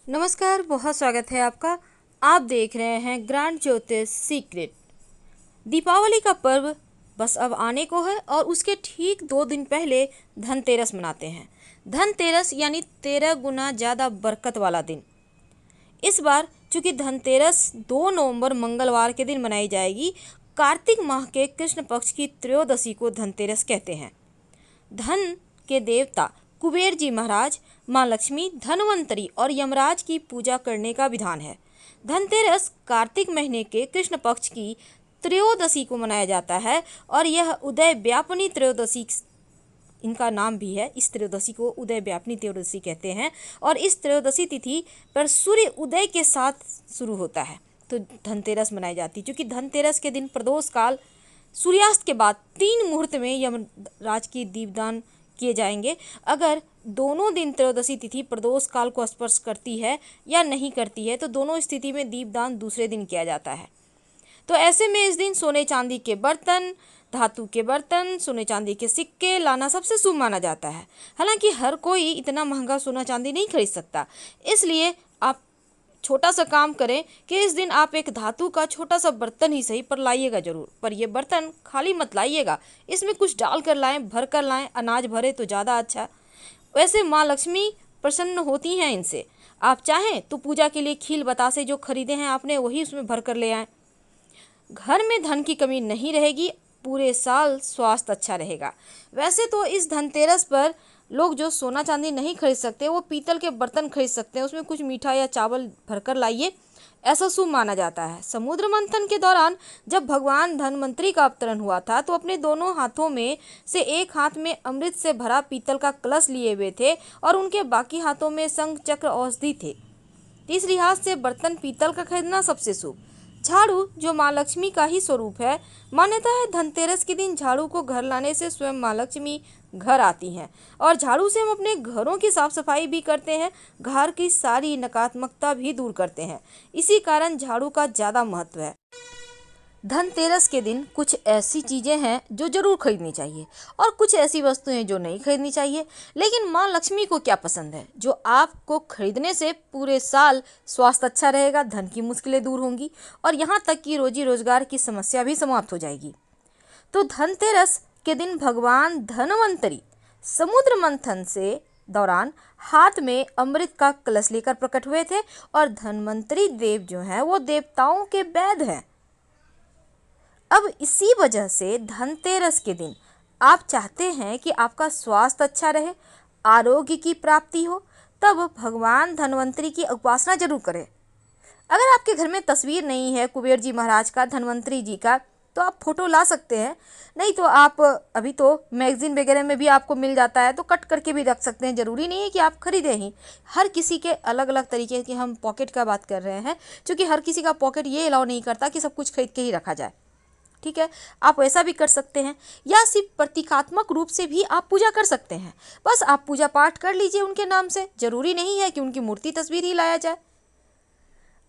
नमस्कार, बहुत स्वागत है आपका। आप देख रहे हैं ग्रांड ज्योतिष सीक्रेट। दीपावली का पर्व बस अब आने को है और उसके ठीक 2 दिन पहले धनतेरस मनाते हैं। धनतेरस यानी 13 गुना ज़्यादा बरकत वाला दिन। इस बार चूंकि धनतेरस 2 नवंबर मंगलवार के दिन मनाई जाएगी, कार्तिक माह के कृष्ण पक्ष की त्रयोदशी को धनतेरस कहते हैं। धन के देवता कुबेर जी महाराज, माँ लक्ष्मी, धनवंतरी और यमराज की पूजा करने का विधान है। धनतेरस कार्तिक महीने के कृष्ण पक्ष की त्रयोदशी को मनाया जाता है और यह उदय व्यापिनी त्रयोदशी इनका नाम भी है। इस त्रयोदशी को उदय व्यापिनी त्रयोदशी कहते हैं और इस त्रयोदशी तिथि पर सूर्य उदय के साथ शुरू होता है तो धनतेरस मनाई जाती है। क्योंकि धनतेरस के दिन प्रदोष काल सूर्यास्त के बाद 3 मुहूर्त में यमराज की दीपदान किए जाएंगे। अगर दोनों दिन त्रयोदशी तिथि प्रदोष काल को स्पर्श करती है या नहीं करती है तो दोनों स्थिति में दीपदान दूसरे दिन किया जाता है। तो ऐसे में इस दिन सोने चांदी के बर्तन, धातु के बर्तन, सोने चांदी के सिक्के लाना सबसे शुभ माना जाता है। हालांकि हर कोई इतना महंगा सोना चांदी नहीं खरीद सकता, इसलिए आप छोटा सा काम करें कि इस दिन आप एक धातु का छोटा सा बर्तन ही सही पर लाइएगा जरूर। पर यह बर्तन खाली मत लाइएगा, इसमें कुछ डाल कर लाएं, भर कर लाएं। अनाज भरे तो ज़्यादा अच्छा। वैसे माँ लक्ष्मी प्रसन्न होती हैं इनसे। आप चाहें तो पूजा के लिए खील बतासे जो खरीदे हैं आपने वही उसमें भर कर ले आएँ। घर में धन की कमी नहीं रहेगी, पूरे साल स्वास्थ्य अच्छा रहेगा। वैसे तो इस धनतेरस पर लोग जो सोना चांदी नहीं खरीद सकते वो पीतल के बर्तन खरीद सकते हैं, उसमें कुछ मीठा या चावल भरकर लाइए, ऐसा शुभ माना जाता है। समुद्र मंथन के दौरान जब भगवान धनवंतरी का अवतरण हुआ था तो अपने दोनों हाथों में से एक हाथ में अमृत से भरा पीतल का कलश लिए हुए थे और उनके बाकी हाथों में शंख चक्र औषधि थे। इस लिहाज से बर्तन पीतल का खरीदना सबसे शुभ। झाड़ू जो माँ लक्ष्मी का ही स्वरूप है, मान्यता है धनतेरस के दिन झाड़ू को घर लाने से स्वयं माँ लक्ष्मी घर आती हैं और झाड़ू से हम अपने घरों की साफ सफाई भी करते हैं, घर की सारी नकारात्मकता भी दूर करते हैं। इसी कारण झाड़ू का ज़्यादा महत्व है। धनतेरस के दिन कुछ ऐसी चीज़ें हैं जो जरूर खरीदनी चाहिए और कुछ ऐसी वस्तुएं जो नहीं खरीदनी चाहिए। लेकिन माँ लक्ष्मी को क्या पसंद है जो आपको खरीदने से पूरे साल स्वास्थ्य अच्छा रहेगा, धन की मुश्किलें दूर होंगी और यहाँ तक कि रोजी रोजगार की समस्या भी समाप्त हो जाएगी। तो धनतेरस के दिन भगवान धनवंतरी समुद्र मंथन से दौरान हाथ में अमृत का कलश लेकर प्रकट हुए थे और धनवंतरी देव जो हैं वो देवताओं के वैद्य हैं। अब इसी वजह से धनतेरस के दिन आप चाहते हैं कि आपका स्वास्थ्य अच्छा रहे, आरोग्य की प्राप्ति हो, तब भगवान धनवंतरी की उपासना जरूर करें। अगर आपके घर में तस्वीर नहीं है कुबेर जी महाराज का, धनवंतरी जी का, तो आप फोटो ला सकते हैं। नहीं तो आप अभी तो मैगजीन वगैरह में भी आपको मिल जाता है तो कट करके भी रख सकते हैं। ज़रूरी नहीं है कि आप खरीदें ही। हर किसी के अलग अलग तरीके की, हम पॉकेट का बात कर रहे हैं, क्योंकि हर किसी का पॉकेट ये अलाउ नहीं करता कि सब कुछ खरीद के ही रखा जाए। ठीक है, आप ऐसा भी कर सकते हैं या सिर्फ प्रतीकात्मक रूप से भी आप पूजा कर सकते हैं। बस आप पूजा पाठ कर लीजिए उनके नाम से, जरूरी नहीं है कि उनकी मूर्ति तस्वीर ही लाया जाए।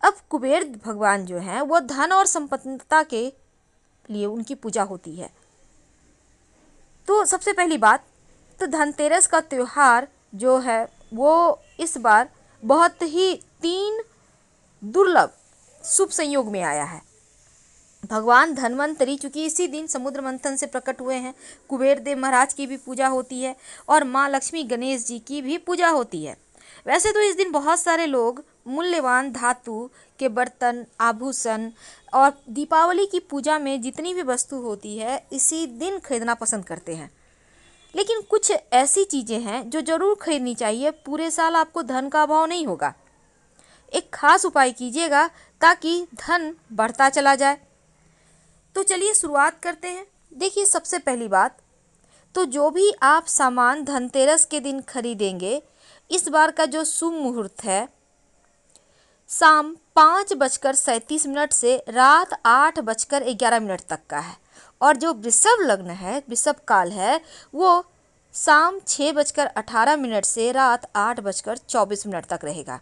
अब कुबेर भगवान जो हैं वो धन और संपन्नता के लिए उनकी पूजा होती है। तो सबसे पहली बात तो धनतेरस का त्यौहार जो है वो इस बार बहुत ही 3 दुर्लभ शुभ संयोग में आया है। भगवान धनवंतरी चूंकि इसी दिन समुद्र मंथन से प्रकट हुए हैं, कुबेर देव महाराज की भी पूजा होती है और माँ लक्ष्मी गणेश जी की भी पूजा होती है। वैसे तो इस दिन बहुत सारे लोग मूल्यवान धातु के बर्तन, आभूषण और दीपावली की पूजा में जितनी भी वस्तु होती है इसी दिन खरीदना पसंद करते हैं। लेकिन कुछ ऐसी चीज़ें हैं जो ज़रूर खरीदनी चाहिए, पूरे साल आपको धन का अभाव नहीं होगा। एक खास उपाय कीजिएगा ताकि धन बढ़ता चला जाए। तो चलिए शुरुआत करते हैं। देखिए, सबसे पहली बात तो जो भी आप सामान धनतेरस के दिन खरीदेंगे, इस बार का जो शुभ मुहूर्त है शाम 5:37 से रात 8:11 तक का है और जो वृषभ लग्न है, वृषभ काल है, वो शाम 6:18 से रात 8:24 तक रहेगा।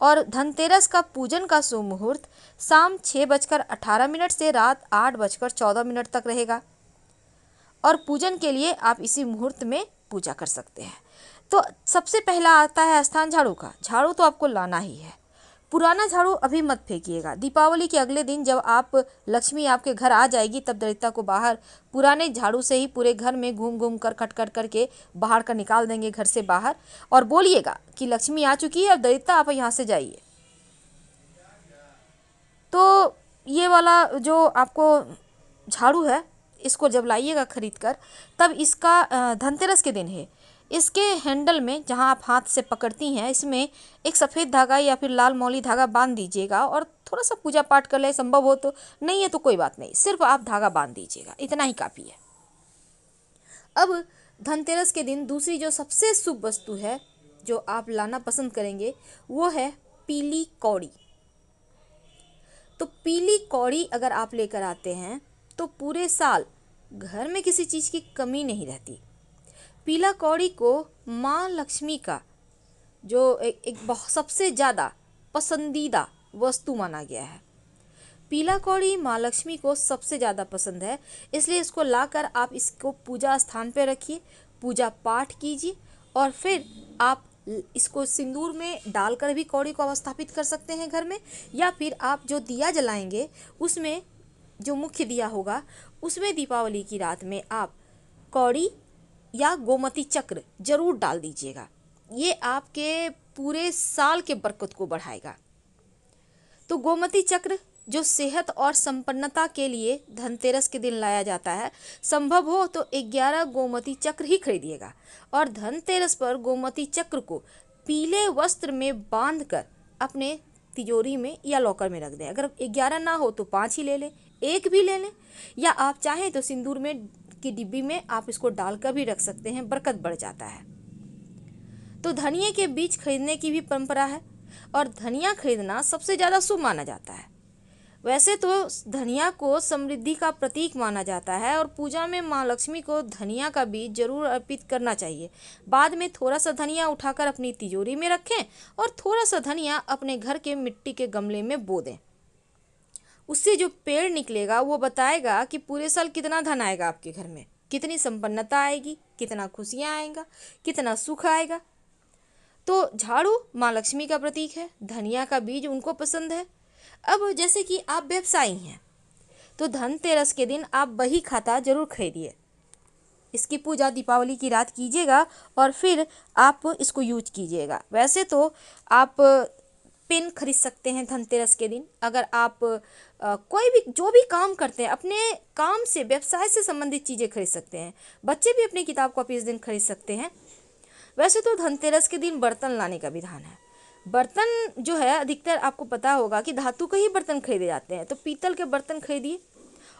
और धनतेरस का पूजन का शुभ मुहूर्त शाम 6:18 से रात 8:14 तक रहेगा और पूजन के लिए आप इसी मुहूर्त में पूजा कर सकते हैं। तो सबसे पहला आता है स्थान झाड़ू का। झाड़ू तो आपको लाना ही है। पुराना झाड़ू अभी मत फेंकिएगा। दीपावली के अगले दिन जब आप लक्ष्मी आपके घर आ जाएगी तब दरिद्रता को बाहर पुराने झाड़ू से ही पूरे घर में घूम घूम कर कट कट करके बाहर का निकाल देंगे घर से बाहर, और बोलिएगा कि लक्ष्मी आ चुकी है और दरिद्रता आप यहाँ से जाइए। तो ये वाला जो आपको झाड़ू है इसको जब लाइएगा खरीद कर, तब इसका धनतेरस के दिन है, इसके हैंडल में जहाँ आप हाथ से पकड़ती हैं इसमें एक सफ़ेद धागा या फिर लाल मौली धागा बांध दीजिएगा और थोड़ा सा पूजा पाठ कर ले, संभव हो तो, नहीं है तो कोई बात नहीं, सिर्फ आप धागा बांध दीजिएगा, इतना ही काफ़ी है। अब धनतेरस के दिन दूसरी जो सबसे शुभ वस्तु है जो आप लाना पसंद करेंगे वो है पीली कौड़ी। तो पीली कौड़ी अगर आप लेकर आते हैं तो पूरे साल घर में किसी चीज़ की कमी नहीं रहती। पीला कौड़ी को माँ लक्ष्मी का जो एक सबसे ज़्यादा पसंदीदा वस्तु माना गया है। पीला कौड़ी माँ लक्ष्मी को सबसे ज़्यादा पसंद है, इसलिए इसको लाकर आप इसको पूजा स्थान पर रखिए, पूजा पाठ कीजिए और फिर आप इसको सिंदूर में डालकर भी कौड़ी को अवस्थापित कर सकते हैं घर में, या फिर आप जो दिया जलाएंगे उसमें जो मुख्य दिया होगा उसमें दीपावली की रात में आप कौड़ी या गोमती चक्र जरूर डाल दीजिएगा। ये आपके पूरे साल के बरकत को बढ़ाएगा। तो गोमती चक्र जो सेहत और संपन्नता के लिए धनतेरस के दिन लाया जाता है, संभव हो तो 11 गोमती चक्र ही खरीदिएगा और धनतेरस पर गोमती चक्र को पीले वस्त्र में बांधकर अपने तिजोरी में या लॉकर में रख दें। अगर 11 ना हो तो 5 ही ले लें, 1 भी ले लें, या आप चाहें तो सिंदूर में की डिब्बी में आप इसको डालकर भी रख सकते हैं, बरकत बढ़ जाता है। तो धनिया के बीज खरीदने की भी परंपरा है और धनिया खरीदना सबसे ज़्यादा शुभ माना जाता है। वैसे तो धनिया को समृद्धि का प्रतीक माना जाता है और पूजा में माँ लक्ष्मी को धनिया का बीज जरूर अर्पित करना चाहिए। बाद में थोड़ा सा धनिया उठाकर अपनी तिजोरी में रखें और थोड़ा सा धनिया अपने घर के मिट्टी के गमले में बो दें। उससे जो पेड़ निकलेगा वो बताएगा कि पूरे साल कितना धन आएगा आपके घर में, कितनी संपन्नता आएगी, कितना खुशियाँ आएगा, कितना सुख आएगा। तो झाड़ू माँ लक्ष्मी का प्रतीक है, धनिया का बीज उनको पसंद है। अब जैसे कि आप व्यवसायी हैं तो धनतेरस के दिन आप बही खाता जरूर खरीदिए। इसकी पूजा दीपावली की रात कीजिएगा और फिर आप इसको यूज कीजिएगा। वैसे तो आप पेन खरीद सकते हैं धनतेरस के दिन। अगर आप कोई भी जो भी काम करते हैं अपने काम से व्यवसाय से संबंधित चीज़ें खरीद सकते हैं। बच्चे भी अपनी किताब कॉपी इस दिन खरीद सकते हैं। वैसे तो धनतेरस के दिन बर्तन लाने का विधान है। बर्तन जो है अधिकतर आपको पता होगा कि धातु के ही बर्तन खरीदे जाते हैं, तो पीतल के बर्तन खरीदिए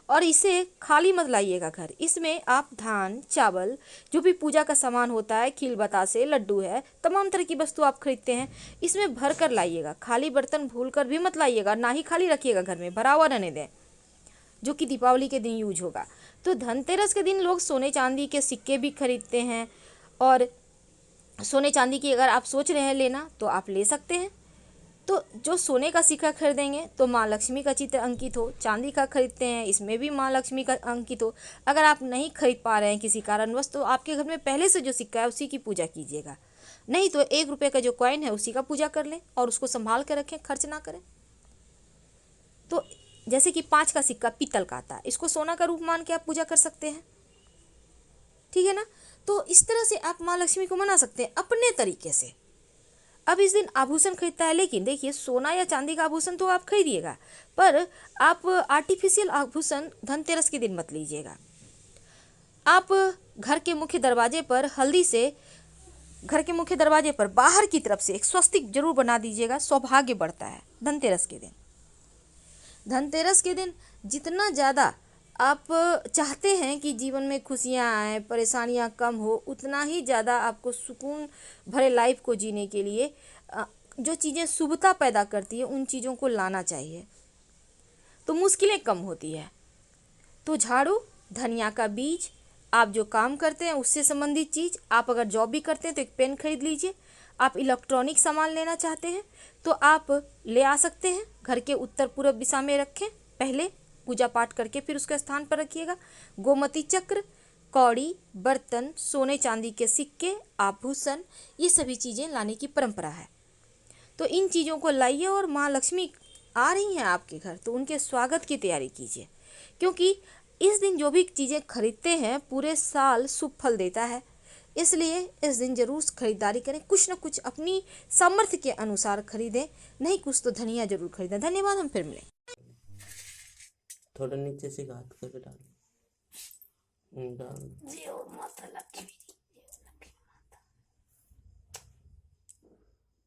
और इसे खाली मत लाइएगा घर। इसमें आप धान, चावल, जो भी पूजा का सामान होता है, खील बतासे, लड्डू है, तमाम तरह की वस्तु आप खरीदते हैं, इसमें भर कर लाइएगा। खाली बर्तन भूल कर भी मत लाइएगा, ना ही खाली रखिएगा घर में, भरा हुआ रहने दें, जो कि दीपावली के दिन यूज होगा। तो धनतेरस के दिन लोग सोने चांदी के सिक्के भी खरीदते हैं और सोने चांदी की अगर आप सोच रहे हैं लेना तो आप ले सकते हैं। तो जो सोने का सिक्का खरीदेंगे तो माँ लक्ष्मी का चित्र अंकित हो, चांदी का खरीदते हैं इसमें भी माँ लक्ष्मी का अंकित हो। अगर आप नहीं खरीद पा रहे हैं किसी कारणवश तो आपके घर में पहले से जो सिक्का है उसी की पूजा कीजिएगा, नहीं तो 1 रुपये का जो कॉइन है उसी का पूजा कर लें और उसको संभाल कर रखें, खर्च ना करें। तो जैसे कि 5 का सिक्का पीतल का आता है, इसको सोना का रूप मान के आप पूजा कर सकते हैं, ठीक है ना। तो इस तरह से आप माँ लक्ष्मी को मना सकते हैं अपने तरीके से। अब इस दिन आभूषण खरीदता है, लेकिन देखिए सोना या चांदी का आभूषण तो आप खरीदिएगा, पर आप आर्टिफिशियल आभूषण धनतेरस के दिन मत लीजिएगा। आप घर के मुख्य दरवाजे पर हल्दी से घर के मुख्य दरवाजे पर बाहर की तरफ से एक स्वस्तिक जरूर बना दीजिएगा, सौभाग्य बढ़ता है धनतेरस के दिन। धनतेरस के दिन जितना ज़्यादा आप चाहते हैं कि जीवन में खुशियाँ आए, परेशानियाँ कम हो, उतना ही ज़्यादा आपको सुकून भरे लाइफ को जीने के लिए जो चीज़ें शुभता पैदा करती है उन चीज़ों को लाना चाहिए, तो मुश्किलें कम होती है। तो झाड़ू, धनिया का बीज, आप जो काम करते हैं उससे संबंधित चीज़, आप अगर जॉब भी करते हैं तो एक पेन खरीद लीजिए। आप इलेक्ट्रॉनिक सामान लेना चाहते हैं तो आप ले आ सकते हैं, घर के उत्तर पूर्व दिशा में रखें, पहले पूजा पाठ करके फिर उसके स्थान पर रखिएगा। गोमती चक्र, कौड़ी, बर्तन, सोने चांदी के सिक्के, आभूषण, ये सभी चीज़ें लाने की परंपरा है। तो इन चीज़ों को लाइए और माँ लक्ष्मी आ रही हैं आपके घर तो उनके स्वागत की तैयारी कीजिए, क्योंकि इस दिन जो भी चीज़ें खरीदते हैं पूरे साल शुभ फल देता है। इसलिए इस दिन जरूर खरीदारी करें, कुछ न कुछ अपनी सामर्थ्य के अनुसार खरीदें, नहीं कुछ तो धनिया जरूर खरीदें। धन्यवाद, हम फिर मिलें। थोड़ा नीचे से घात करके डाल।